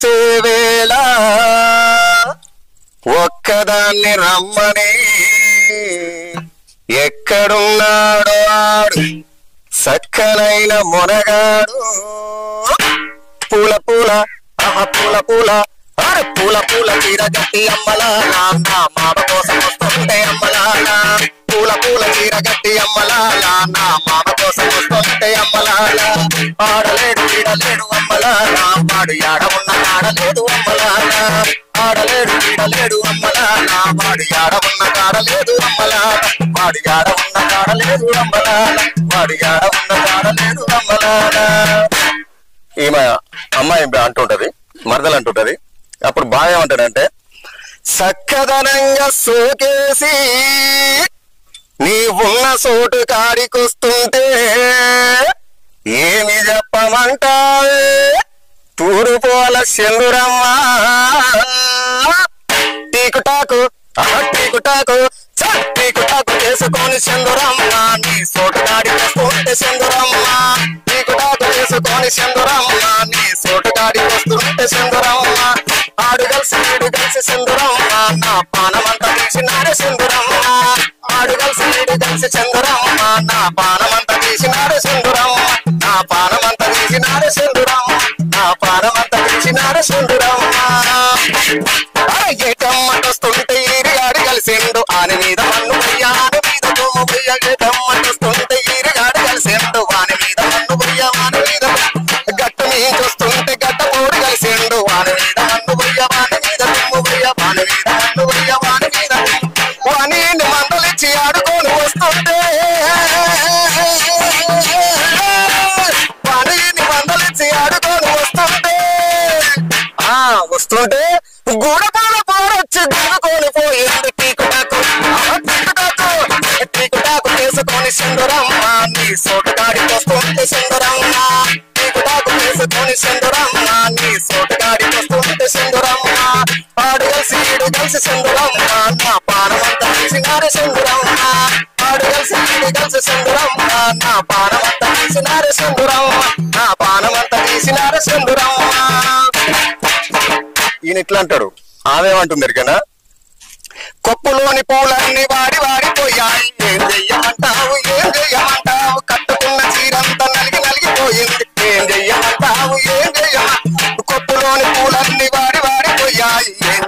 వచ్చే వేళ ఒక్కదాన్ని రమ్మని ఎక్కడున్నాడో ఆడు సక్కనైన మొనగాడు పూల పూల పూల పూల పూల పూల చీర గట్టి అమ్మలాలా నా మామ కోసం వస్తుంటే అమ్మలాలా పూల పూల చీర గట్టి అమ్మలాలా నా మామ కోసం వస్తుంటే అమ్మలాలా ఆడలేడు ఈడలేడు అమ్మలాలా వాడు ఆడ ఉన్న ఆడలేదు అమ్మలాలా ఆడలేడు ఈడలేడు అమ్మలాలా వాడు ఆడ ఉన్న ఆడలేదు అమ్మలాలా వాడు ఆడ ఉన్న ఆడలేదు అమ్మలాలా వాడు ఆడ ఉన్న ఆడలేదు అమ్మలాలా. ఈమె అమ్మాయి అంటుంటది, మరదలు అంటుంటది. అప్పుడు బాగా ఏమంటాడంటే చక్కదనంగా సోకేసి నీ ఉన్న చోటు కాడికొస్తుంటే ఏమి చెప్పమంటావే తూరుపోల చంద్రమ్మ టీకుటాకు టీకుటాకు టీకుటాకు చేసుకొని చంద్రమ్మ నీ చోటు కాడికొస్తుంటే చంద్రమ్మ టీకుటాకు చేసుకొని చంద్రమ్మ నీ చోటు కాడికొస్తుంటే చంద్రమ్మ ఆడు కలిసి ఈడు కలిసి చంద్రమ్మ నా పానమంతా తీసినాడు చంద్రమ్మ ఆడు కలిసి ఈడు కలిసి చంద్రమ్మ నా పానమంతా తీసినాడు చంద్రమ్మ నా పానమంతా తీసినాడు చంద్రమ్మ నా పానమంతా తీసినాడు చంద్రమ్మ. ఏటమ్మటొస్తుంటే ఈరిగాడు కలిసిండు ఆని మీద మన్ను పోయ్య ఆని మీద దుమ్ము పోయ్య ఏటమ్మటొస్తుంటే ఈరిగాడు కలిసిండు వాని మీద మన్ను పోయ్య వాని మీద గట్టు నీకొస్తుంటే గట్ట పోడు కలిసిండు వాని మీద మన్ను పోయ్య వాని మీద దుమ్ము పోయ్య వాని మీద మన్ను పోయ్య వాని మీద వాని మందలిచ్చి ఆడుకొని వస్తుంటే వాని మందలిచ్చి ఆడుకొని వస్తుంటే వస్తుంటే గూడపాల పోరొచ్చి దిగుకొని పోయింది టీకుటాకు టీకుటాకు టీకుటాకు చేసుకొని సింధురమ్మ నీ సోటు కాడికొస్తుంటే సింధురమ్మ టీకుటాకు చేసుకొని సింధురమ్మ నీ సోటు కాడికొస్తుంటే సింధురమ్మ ఆడు కలిసి ఈడు కలిసి సింధురమ్మ నా పానమంతా తీసినారు సింధురమ్మ ఆడు కలిసి ఈడు కలిసి సింధురమ్మ నా పానమంతా తీసినారు సింధురమ్మ నా పానమంతా తీసినారు సింధురమ్మ. ఈయన ఇట్లా అంటాడు, ఆమెమంటుంది ఎరికనా కొప్పులోని పూలన్నీ వాడి వాడిపోయాయి ఏం చెయ్యమంటావు ఏం చెయ్యమంటావు కట్టుకున్న చీరంతా నలిగి నలిగిపోయింది ఏం చెయ్యమంటావు ఏం చెయ్యమంటావు కొప్పులోని పూలన్నీ వాడి వాడిపోయాయి ఏం